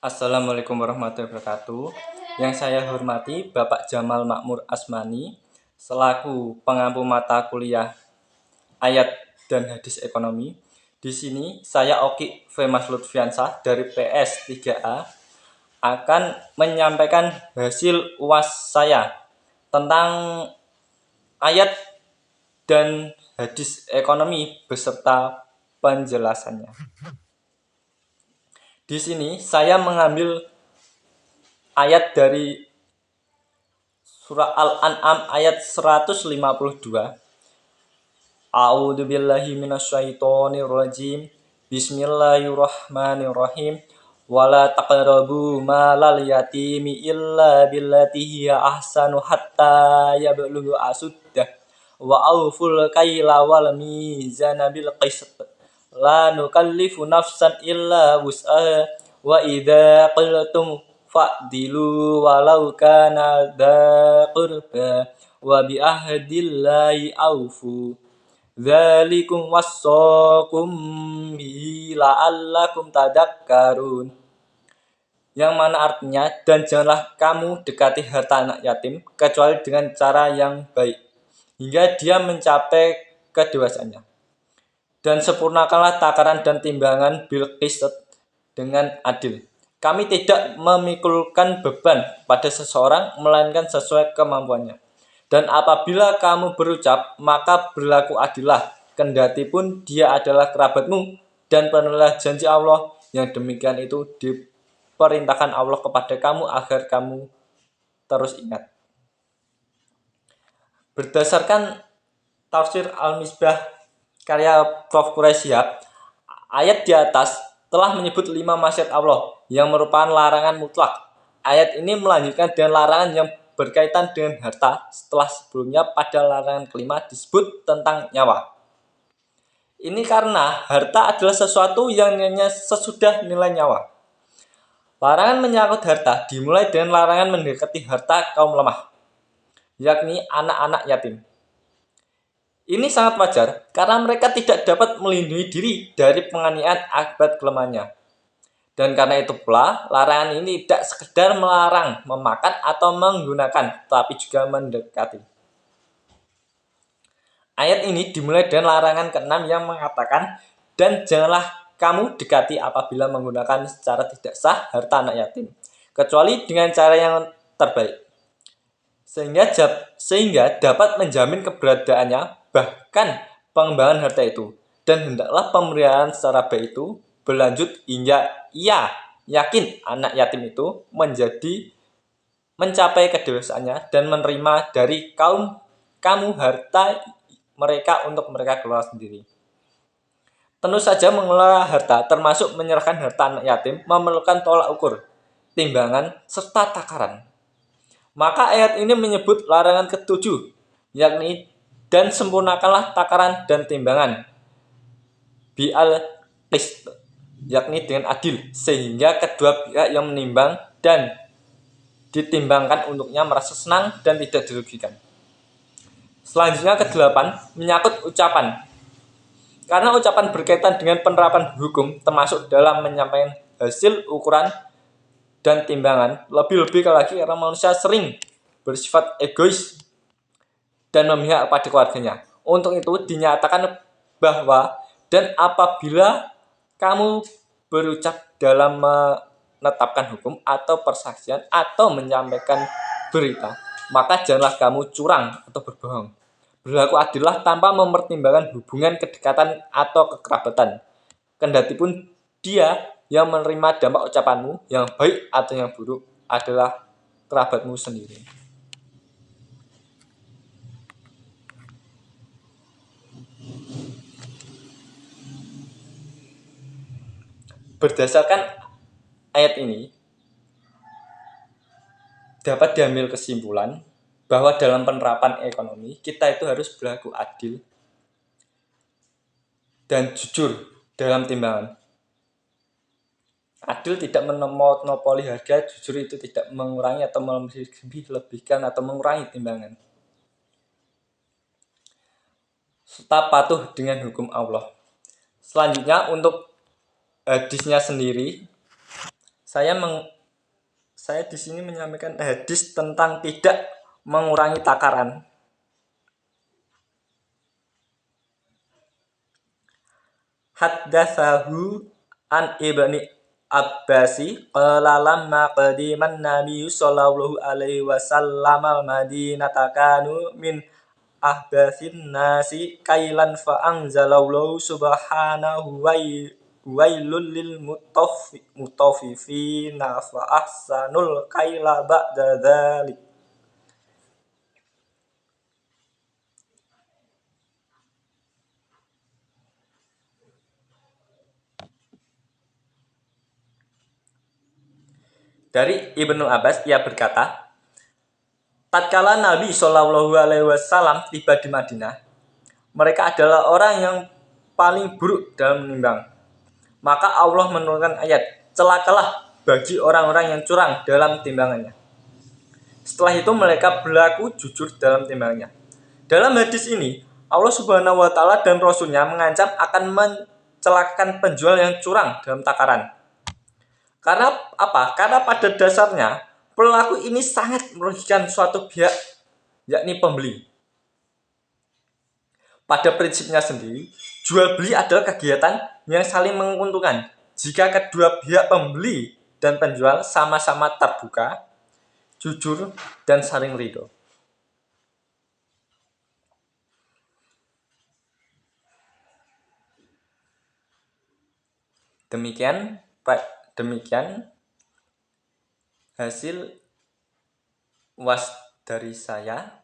Assalamualaikum warahmatullahi wabarakatuh. Yang saya hormati Bapak Jamal Makmur Asmani selaku pengampu mata kuliah ayat dan hadis ekonomi. Di sini saya Oki Femas Lutfiansah dari PS 3A akan menyampaikan hasil UAS saya tentang ayat dan hadis ekonomi beserta penjelasannya. Di sini saya mengambil ayat dari surah Al-An'am ayat 152. A'udzubillahi minasyaitonirrajim. Bismillahirrahmanirrahim. Wala taqrabu malal yatimi illa billati hiya ahsanu hatta yablugha asuddah. Wa awful kaila wal mizana bil qist. La nukallifu nafsan illa wus'aha wa idza qultum fa'dilu walau kana dza qurba wa bi ahdillahi awfu. Dzalikum wassaqum bihi la'allakum tadakkarun. Yang mana artinya, dan janganlah kamu dekati harta anak yatim kecuali dengan cara yang baik hingga dia mencapai kedewasaannya. Dan sempurnakanlah takaran dan timbangan bil qist dengan adil. Kami tidak memikulkan beban pada seseorang melainkan sesuai kemampuannya. Dan apabila kamu berucap, maka berlaku adillah, kendati pun dia adalah kerabatmu, dan penuhilah janji Allah. Yang demikian itu diperintahkan Allah kepada kamu agar kamu terus ingat. Berdasarkan tafsir Al-Misbah karya Prof. Quraisyhab, ayat di atas telah menyebut 5 maksiat Allah yang merupakan larangan mutlak. Ayat ini melanjutkan dengan larangan yang berkaitan dengan harta setelah sebelumnya pada larangan kelima disebut tentang nyawa. Ini karena harta adalah sesuatu yang nilainya sesudah nilai nyawa. Larangan menyangkut harta dimulai dengan larangan mendekati harta kaum lemah, yakni anak-anak yatim. Ini sangat wajar karena mereka tidak dapat melindungi diri dari penganiayaan akibat kelemahannya. Dan karena itu pula, larangan ini tidak sekedar melarang memakan atau menggunakan, tapi juga mendekati. Ayat ini dimulai dengan larangan ke-6 yang mengatakan, dan janganlah kamu dekati apabila menggunakan secara tidak sah harta anak yatim, kecuali dengan cara yang terbaik. Sehingga dapat menjamin keberadaannya, bahkan pengembangan harta itu. Dan hendaklah pemeliharaan secara baik itu berlanjut hingga ia yakin anak yatim itu mencapai kedewasaannya dan menerima dari kamu harta mereka untuk mereka kelola sendiri. Tentu saja mengelola harta termasuk menyerahkan harta anak yatim memerlukan tolak ukur, timbangan, serta takaran. Maka ayat ini menyebut larangan ke-7, yakni dan sempurnakanlah takaran dan timbangan bi'al qist, yakni dengan adil, sehingga kedua pihak yang menimbang dan ditimbangkan untuknya merasa senang dan tidak dirugikan. Selanjutnya ke-8 menyangkut ucapan. Karena ucapan berkaitan dengan penerapan hukum termasuk dalam menyampaikan hasil ukuran dan timbangan, lebih-lebih lagi karena manusia sering bersifat egois dan memihak pada keluarganya. Untuk itu dinyatakan bahwa dan apabila kamu berucap dalam menetapkan hukum atau persaksian atau menyampaikan berita, maka janganlah kamu curang atau berbohong. Berlaku adillah tanpa mempertimbangkan hubungan kedekatan atau kekerabatan, kendati pun dia yang menerima dampak ucapanmu yang baik atau yang buruk adalah kerabatmu sendiri. Berdasarkan ayat ini dapat diambil kesimpulan bahwa dalam penerapan ekonomi kita itu harus berlaku adil dan jujur dalam timbangan. Adil tidak memonopoli harga, jujur itu tidak mengurangi atau melebihkan atau mengurangi timbangan. Serta patuh dengan hukum Allah. Selanjutnya untuk hadisnya sendiri, Saya di sini menyampaikan hadis tentang tidak mengurangi takaran. Haddatsahu an Ibni Abbasi qala lamma qadiman Nabi sallallahu alaihi wasallam al-Madinata kanu min ahbathin nasi kailan fa anzalallahu subhanahu wailul lil mutaffifina fa ahsanul kaila ba'da dzalik. Dari Ibnu Abbas ia berkata, tatkala Nabi Shallallahu alaihi wasallam tiba di Madinah, mereka adalah orang yang paling buruk dalam menimbang. Maka Allah menurunkan ayat, celakalah bagi orang-orang yang curang dalam timbangannya. Setelah itu mereka berlaku jujur dalam timbangannya. Dalam hadis ini, Allah Subhanahu wa taala dan Rasul-Nya mengancam akan mencelakakan penjual yang curang dalam takaran. Karena apa? Karena pada dasarnya perilaku ini sangat merugikan suatu pihak, yakni pembeli. Pada prinsipnya sendiri, jual beli adalah kegiatan yang saling menguntungkan. Jika kedua pihak pembeli dan penjual sama-sama terbuka, jujur, dan saling ridho. Demikian hasil was dari saya.